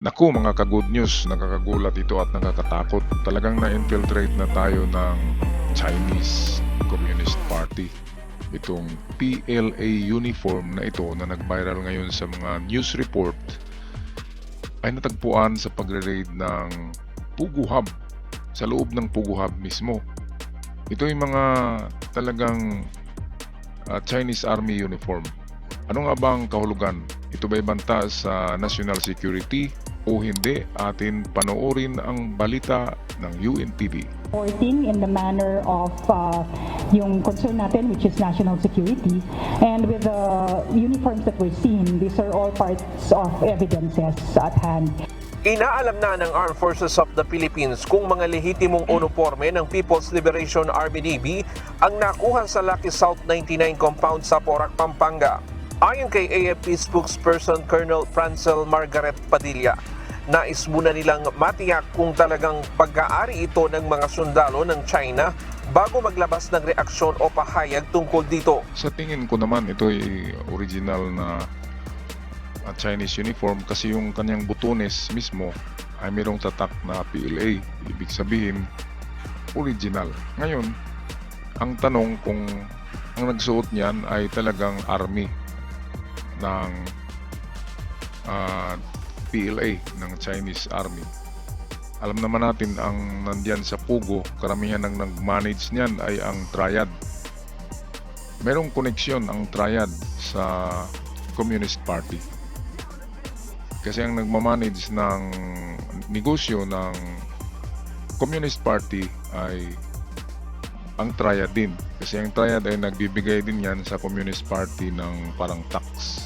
Naku mga ka-good news, nakakagulat ito at nakakatakot. Talagang na-infiltrate na tayo ng Chinese Communist Party. Itong PLA uniform na ito na nag-viral ngayon sa mga news report ay natagpuan sa pagre-raid ng Pugu Hub, sa loob ng Pugu Hub mismo. Ito ay mga talagang Chinese Army uniform. Ano nga ba ang kahulugan? Ito ba'y banta sa national security o hindi? Atin panoorin ang balita ng UNTV. Reporting in the manner of yung concern natin, which is national security, and with the uniforms that we're seeing, these are all parts of evidences at hand. Inaalam na ng Armed Forces of the Philippines kung mga lehitimong uniforme ng People's Liberation Army Navy ang nakuha sa Lucky South 99 compound sa Porac, Pampanga. Ayon kay AFP spokesperson Colonel Francel Margaret Padilla, nais muna nilang matiyak kung talagang pag-aari ito ng mga sundalo ng China bago maglabas ng reaksyon o pahayag tungkol dito. Sa tingin ko naman ito ay original na Chinese uniform kasi yung kanyang butones mismo ay mayroong tatak na PLA. Ibig sabihin original. Ngayon, ang tanong kung ang nagsuot niyan ay talagang army ng PLA ng Chinese Army. Alam naman natin ang nandiyan sa Pugo, karamihan ng nag-manage niyan ay ang Triad. Merong koneksyon ang Triad sa Communist Party. Kasi ang nagmamanage ng negosyo ng Communist Party ay ang Triad din. Kasi ang Triad ay nagbibigay din yan sa Communist Party ng parang tax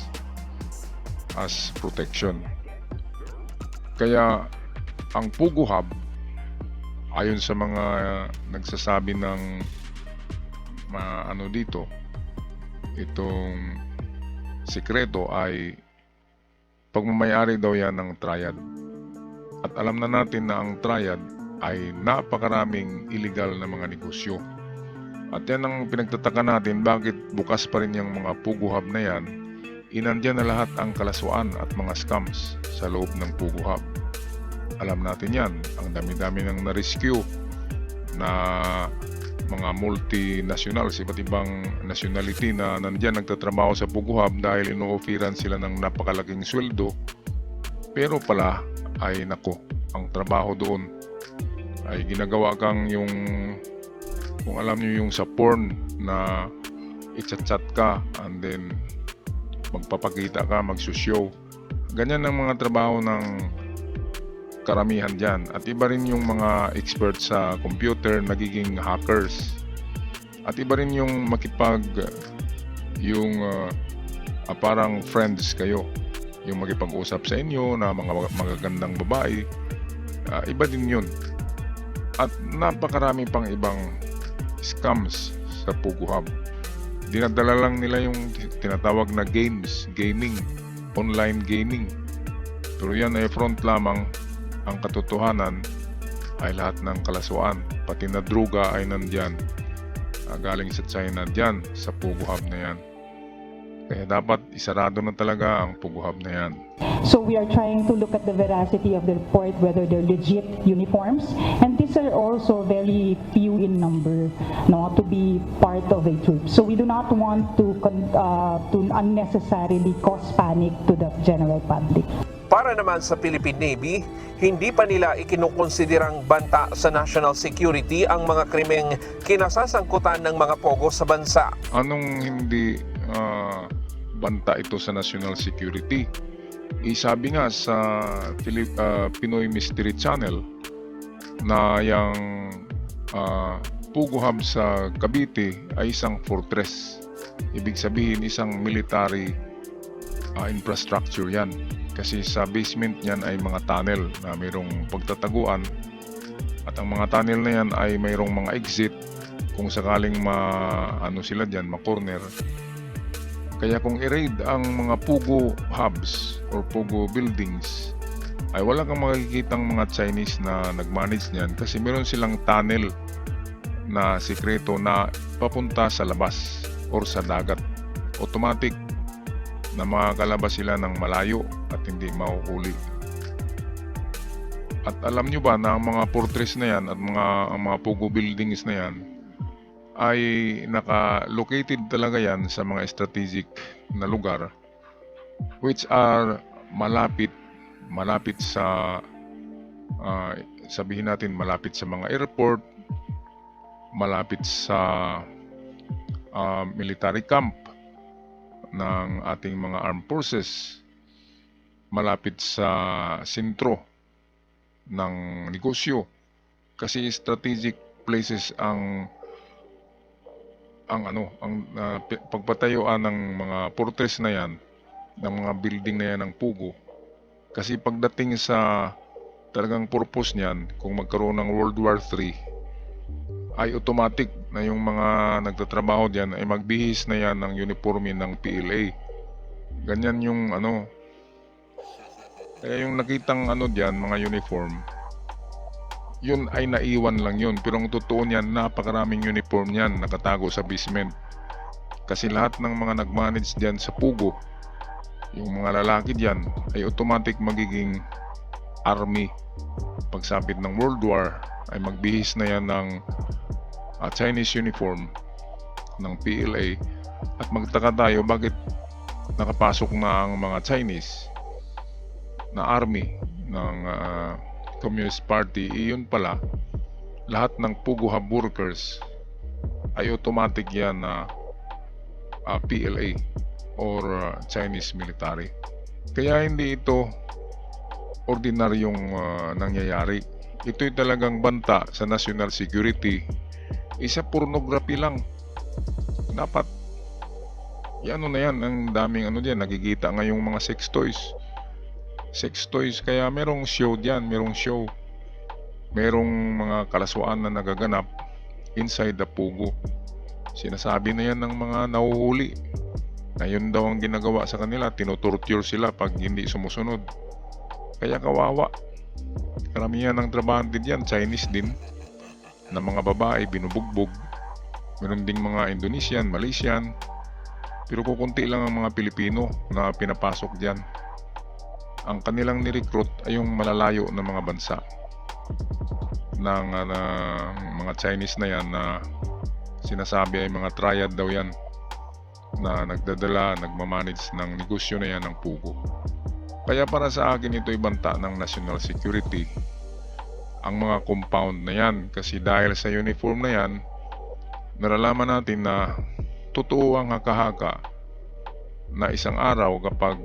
as protection. Kaya ang Pugu Hub, ayon sa mga nagsasabi ng ano dito, itong sikreto ay pagmamayari daw yan ng Triad. At alam na natin na ang Triad ay napakaraming illegal na mga negosyo. At yan ang pinagtataka natin, bakit bukas pa rin yung mga Pugu Hub na yan. Inandyan na lahat ang kalaswaan at mga scams sa loob ng Pugu Hub. Alam natin yan, ang dami-dami ng na-rescue na mga multinationals, iba't ibang nationality na nandyan nagtatrabaho sa Pugu Hub dahil ino-offeran sila ng napakalaking sweldo. Pero pala ay nako, ang trabaho doon ay ginagawa kang yung, kung alam nyo yung sa porn na i-chat ka and then magpapakita ka, magsushow. Ganyan ang mga trabaho ng karamihan dyan. At iba rin yung mga expert sa computer, nagiging hackers. At iba rin yung yung parang friends kayo. Yung makipag-usap sa inyo na mga magagandang babae. Iba din yun. At napakarami pang ibang scams sa Pugu Hub. Dinadala lang nila yung tinatawag na gaming, online gaming. Pero yan ay front lamang. Ang katotohanan ay lahat ng kalaswaan, pati na druga ay nandyan, galing sa China dyan, sa Pugu Hub na yan. Kaya dapat isarado na talaga ang Pugu Hub na yan. So we are trying to look at the veracity of the report, whether they're legit uniforms, and these are also very few in number, no, to be part of a troop. So we do not want to unnecessarily cause panic to the general public. Para naman sa Philippine Navy, hindi pa nila ikinukonsiderang banta sa national security ang mga krimeng kinasasangkutan ng mga pogo sa bansa. Anong hindi banta ito sa national security? Sabi nga sa Pinoy Mystery Channel na yung Pugu Hub sa Cavite ay isang fortress. Ibig sabihin isang military infrastructure yan. Kasi sa basement niyan ay mga tunnel na mayroong pagtataguan. At ang mga tunnel na yan ay mayroong mga exit kung sakaling sila dyan, ma-corner. Kaya kung i-raid ang mga Pugu Hubs or Pugu buildings, ay wala kang makikitang mga Chinese na nag-manage niyan kasi meron silang tunnel na sikreto na papunta sa labas or sa dagat. Automatic na makakalabas sila ng malayo at hindi mahuhuli. At alam nyo ba na ang mga fortress na yan at ang mga Pugo buildings na yan ay naka-located talaga yan sa mga strategic na lugar which are malapit sa sabihin natin malapit sa mga airport, malapit sa military camp ng ating mga armed forces, malapit sa sentro ng negosyo, kasi strategic places ang pagpatayuan ng mga fortress na yan, ng mga building na yan ng Pugo. Kasi pagdating sa talagang purpose niyan, kung magkaroon ng World War III, ay automatic na yung mga nagtatrabaho diyan ay magbihis na yan ng uniforme ng PLA. Ganyan yung kaya yung nakitang diyan, mga uniform, yun ay naiwan lang yun. Pero ang totoo niyan, napakaraming uniform niyan nakatago sa basement. Kasi lahat ng mga nagmanage diyan sa Pugo, yung mga lalaki diyan, ay automatic magiging army. Pagsapit ng World War, ay magbihis na yan ng Chinese uniform ng PLA. At magtaka tayo bakit nakapasok na ang mga Chinese na army ng Communist Party. Iyon pala, lahat ng Pugo Hub workers ay automatic yan na PLA or Chinese military. Kaya hindi ito ordinaryong nangyayari. Ito'y talagang banta sa national security. Isa pornography lang. Dapat yan na yan, ang daming diyan, nagigita ngayong mga sex toys, kaya merong show diyan, merong mga kalaswaan na nagaganap inside the Pugo. Sinasabi na yan ng mga nahuhuli na yun daw ang ginagawa sa kanila, tinotorture sila pag hindi sumusunod. Kaya kawawa, karamihan ng trabahante diyan Chinese din, na mga babae binubugbog. Meron ding mga Indonesian, Malaysian, pero kukunti lang ang mga Pilipino na pinapasok diyan. Ang kanilang ni-recruit ay yung malalayo na mga bansa ng mga Chinese na yan, na sinasabi ay mga triad daw yan, na nagmamanage ng negosyo na yan ng Pugo. Kaya para sa akin, ito'y banta ng national security, ang mga compound na yan. Kasi dahil sa uniform na yan, nalalaman natin na totoo ang haka-haka na isang araw kapag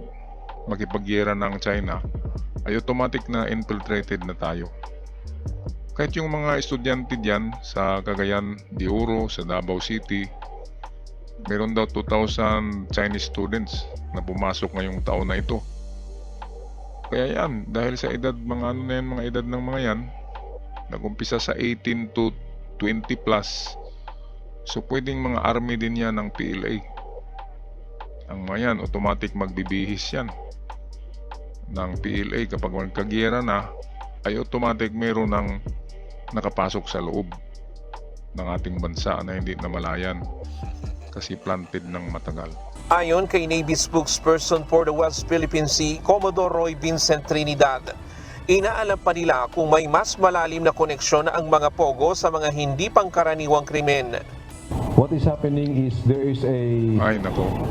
makipagyera ng China, ay automatic na infiltrated na tayo. Kahit yung mga estudyante diyan sa Cagayan de Oro, sa Davao City, meron daw 2,000 Chinese students na pumasok ngayong taon na ito. Kaya yan, dahil sa edad, mga edad ng mga yan, nag-umpisa sa 18 to 20 plus. So pwedeng mga army din yan ng PLA. Ang mga yan, automatic magbibihis yan ng PLA. Kapag magkagyera na, ay automatic meron ng nakapasok sa loob ng ating bansa na hindi namalayan kasi planted ng matagal. Ayon kay Navy spokesperson for the West Philippine Sea, Commodore Roy Vincent Trinidad, inaalam pa nila kung may mas malalim na koneksyon ang mga Pogo sa mga hindi pangkaraniwang krimen. What is happening is there is a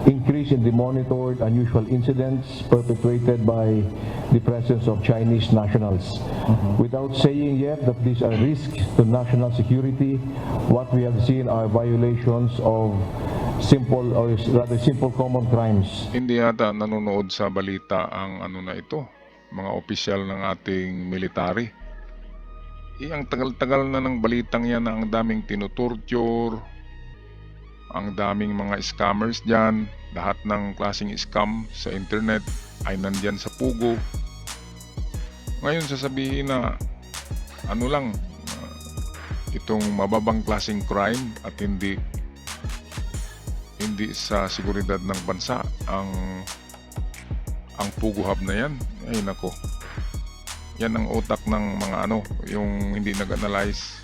increase in the monitored unusual incidents perpetrated by the presence of Chinese nationals. Without saying yet that these are risks to national security, what we have seen are violations of simple or rather simple common crimes. Hindi yata nanonood sa balita ang na ito, mga opisyal ng ating military. Ang tagal-tagal na ng balitang yan na ang daming tinutorture, ang daming mga scammers dyan, lahat ng klaseng scam sa internet ay nandyan sa Pugo. Ngayon sasabihin na itong mababang klaseng crime at hindi sa seguridad ng bansa ang Pugo Hub na yan. Ay nako, yan ang utak ng mga yung hindi nag-analyze.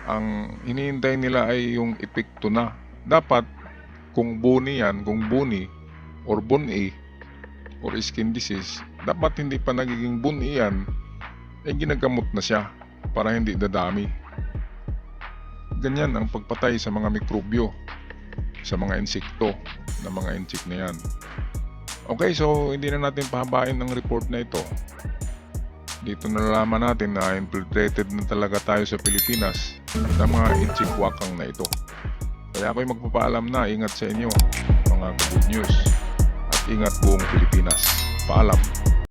Ang hinihintay nila ay yung epekto na. Dapat kung buni or bun-i or skin disease, dapat hindi pa nagiging bun-i yan ginagamot na siya para hindi dadami. Ganyan ang pagpatay sa mga mikrobyo, sa mga insekto, na mga insect na yan. Okay, so hindi na natin pahabain ang report na ito. Dito nalalaman natin na infiltrated na talaga tayo sa Pilipinas ng mga insect wakang na ito. Kaya ako'y magpapaalam na, ingat sa inyo mga good news, at ingat buong Pilipinas. Paalam.